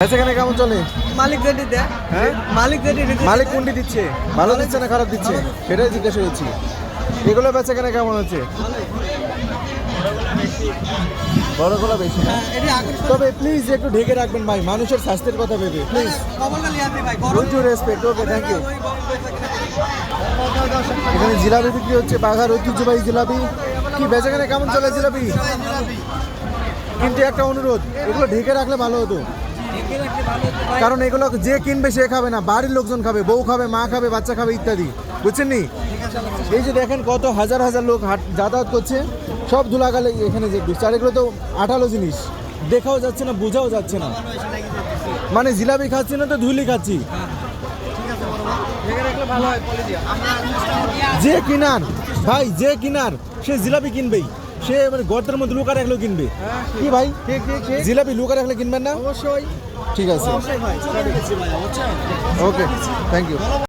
বেচাকেনা কেমন চলে? মালিক যেটি দেয়, হ্যাঁ মালিক যেটি দিচ্ছে, মালিক কোনটি দিচ্ছে, ভালো দিচ্ছে না খারাপ দিচ্ছে, সেটাই জিজ্ঞাসা করছি। এগুলো বেচাকেনা কেমন হচ্ছে? বড়গুলো বেশি না? এটি আকর্ষণ তবে প্লিজ একটু ঢেকে রাখবেন ভাই, মানুষের স্বাস্থ্যের কথা ভেবে প্লিজ। কমলকালী আছে ভাই, with you respect, okay thank you. এখানে জিলাপি বিক্রি হচ্ছে, বাঘার ঐতিহ্যবাহী জিলাপি। কি বেচাকেনা কেমন চলে জিলাপি? কিন্তু একটা অনুরোধ, এগুলো ঢেকে রাখলে ভালো হতো, কারণ এগুলো যে কিনবে সে খাবে না, বাড়ির লোকজন খাবে, বউ খাবে, মা খাবে, বাচ্চা খাবে ইত্যাদি, বুঝছেন নি? এই যে দেখেন কত হাজার হাজার লোক যাতায়াত করছে, সব ধুলাগালে এখানে যে আর এগুলো তো আঠালো জিনিস, দেখাও যাচ্ছে না, বোঝাও যাচ্ছে না, মানে জিলাপি খাচ্ছি না তো ধুলি খাচ্ছি। যে কিনার ভাই, যে কিনার সে জিলাপি কিনবেই, সে মানে গর্তের মধ্যে লুকা রাখলেও কিনবে। কি ভাই, জিলাপি লুকা রাখলে কিনবেন না? অবশ্যই ঠিক আছে, ভাই, ওকে থ্যাংক ইউ।